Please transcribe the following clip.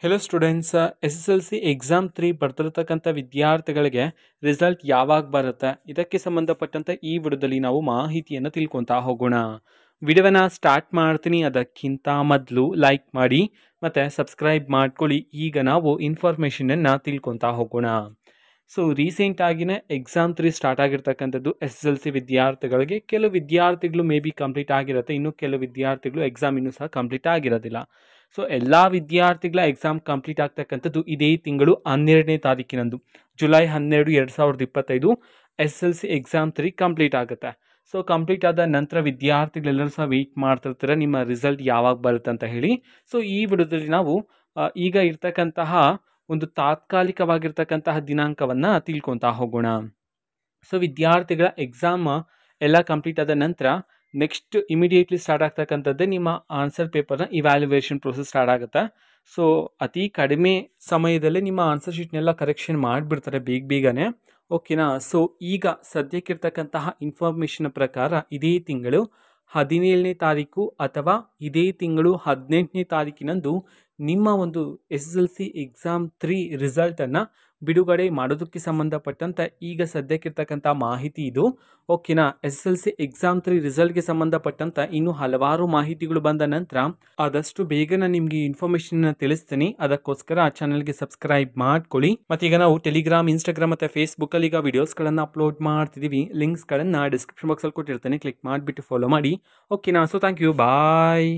Hello students, S S L C exam 3 ಬರ್ತಿರ್ತಕ್ಕಂಥ ವಿದ್ಯಾರ್ಥಿಗಳಿಗೆ result ಯಾವಾಗ ಬರುತ್ತೆ, ಇದಕ್ಕೆ ಸಂಬಂಧಪಟ್ಟಂತೆ ಈ ವಿಡಿಯೋದಲ್ಲಿ ನಾವು ಮಾಹಿತಿಯನ್ನು ತಿಳ್ಕೊತಾ ಹೋಗೋಣ. ವಿಡಿಯೋನ ಸ್ಟಾರ್ಟ್ ಮಾಡ್ತೀನಿ. ಅದಕ್ಕಿಂತ ಮೊದಲು ಲೈಕ್ ಮಾಡಿ ಮತ್ತು ಸಬ್ಸ್ಕ್ರೈಬ್ ಮಾಡ್ಕೊಳ್ಳಿ. ಈಗ ನಾವು ಇನ್ಫಾರ್ಮೇಷನನ್ನು ತಿಳ್ಕೊತಾ ಹೋಗೋಣ. ಸೊ ರೀಸೆಂಟಾಗಿಯೇ ಎಕ್ಸಾಮ್ 3 ಸ್ಟಾರ್ಟ್ ಆಗಿರ್ತಕ್ಕಂಥದ್ದು ಎಸ್ ಎಸ್ ಎಲ್ ಸಿ ವಿದ್ಯಾರ್ಥಿಗಳಿಗೆ. ಕೆಲವು ವಿದ್ಯಾರ್ಥಿಗಳು ಮೇ ಬಿ ಕಂಪ್ಲೀಟ್ ಆಗಿರುತ್ತೆ, ಇನ್ನು ಕೆಲವು ವಿದ್ಯಾರ್ಥಿಗಳು ಎಕ್ಸಾಮ್ ಇನ್ನೂ ಸಹ ಕಂಪ್ಲೀಟ್ ಆಗಿರೋದಿಲ್ಲ. ಸೊ ಎಲ್ಲ ವಿದ್ಯಾರ್ಥಿಗಳ ಎಕ್ಸಾಮ್ ಕಂಪ್ಲೀಟ್ ಆಗ್ತಕ್ಕಂಥದ್ದು ಇದೇ ತಿಂಗಳು 12ನೇ ತಾರೀಕಿನಂದು, July 12, 2025 S L C exam 3 complete ಆಗುತ್ತೆ. ಸೊ ಕಂಪ್ಲೀಟ್ ಆದ ನಂತರ ವಿದ್ಯಾರ್ಥಿಗಳೆಲ್ಲರೂ ಸಹ ವೆಯ್ಟ್ ಮಾಡ್ತಿರ್ತಾರೆ ನಿಮ್ಮ ರಿಸಲ್ಟ್ ಯಾವಾಗ ಬರುತ್ತೆ ಅಂತ ಹೇಳಿ. ಸೊ ಈ ವಿಡಿಯೋದಲ್ಲಿ ನಾವು ಈಗ ಇರ್ತಕ್ಕಂತಹ ಒಂದು ತಾತ್ಕಾಲಿಕವಾಗಿರ್ತಕ್ಕಂತಹ ದಿನಾಂಕವನ್ನು ತಿಳ್ಕೊತಾ ಹೋಗೋಣ. ಸೊ ವಿದ್ಯಾರ್ಥಿಗಳ ಎಕ್ಸಾಮ್ ಎಲ್ಲ ಕಂಪ್ಲೀಟ್ ಆದ ನಂತರ ನೆಕ್ಸ್ಟ್ ಇಮಿಡಿಯೇಟ್ಲಿ ಸ್ಟಾರ್ಟ್ ಆಗ್ತಕ್ಕಂಥದ್ದೇ ನಿಮ್ಮ ಆನ್ಸರ್ ಪೇಪರ್ನ ಇವ್ಯಾಲ್ಯುವೇಷನ್ ಪ್ರೊಸೆಸ್ ಸ್ಟಾರ್ಟ್ ಆಗುತ್ತೆ. ಸೊ ಅತಿ ಕಡಿಮೆ ಸಮಯದಲ್ಲೇ ನಿಮ್ಮ ಆನ್ಸರ್ ಶೀಟ್ನೆಲ್ಲ ಕರೆಕ್ಷನ್ ಮಾಡಿಬಿಡ್ತಾರೆ ಬೇಗನೆ. ಓಕೆನಾ. ಸೊ ಈಗ ಸದ್ಯಕ್ಕಿರ್ತಕ್ಕಂತಹ ಇನ್ಫಾರ್ಮೇಷನ್ ಪ್ರಕಾರ ಇದೇ ತಿಂಗಳು 17ನೇ ತಾರೀಕು ಅಥವಾ ಇದೇ ತಿಂಗಳು 18ನೇ ತಾರೀಕಿನಂದು ನಿಮ್ಮ ಒಂದು S S L C exam 3 ರಿಸಲ್ಟನ್ನು ಬಿಡುಗಡೆ ಮಾಡೋದಕ್ಕೆ ಸಂಬಂಧಪಟ್ಟಂತೆ ಈಗ ಸದ್ಯಕ್ಕಿರ್ತಕ್ಕಂಥ ಮಾಹಿತಿ ಇದು. ಓಕೆನಾ. S S L C exam 3 ರಿಸಲ್ಟ್ಗೆ ಸಂಬಂಧಪಟ್ಟಂತೆ ಇನ್ನೂ ಹಲವಾರು ಮಾಹಿತಿಗಳು ಬಂದ ನಂತರ ಆದಷ್ಟು ಬೇಗನೆ ನಿಮಗೆ ಇನ್ಫಾರ್ಮೇಷನ್ ತಿಳಿಸ್ತೀನಿ. ಅದಕ್ಕೋಸ್ಕರ ಆ ಚಾನಲ್ಗೆ ಸಬ್ಸ್ಕ್ರೈಬ್ ಮಾಡ್ಕೊಳ್ಳಿ. ಮತ್ತೀಗ ನಾವು ಟೆಲಿಗ್ರಾಮ್, ಇನ್ಸ್ಟಾಗ್ರಾಮ್ ಮತ್ತು ಫೇಸ್ಬುಕ್ಕಲ್ಲಿ ಈಗ ವಿಡಿಯೋಸ್ಗಳನ್ನು ಅಪ್ಲೋಡ್ ಮಾಡ್ತಿದ್ದೀವಿ. ಲಿಂಕ್ಸ್ಗಳನ್ನು ಡಿಸ್ಕ್ರಿಪ್ಷನ್ ಬಾಕ್ಸಲ್ಲಿ ಕೊಟ್ಟಿರ್ತೇನೆ, ಕ್ಲಿಕ್ ಮಾಡಿಬಿಟ್ಟು ಫಾಲೋ ಮಾಡಿ. ಓಕೆನಾ. So thank you, bye.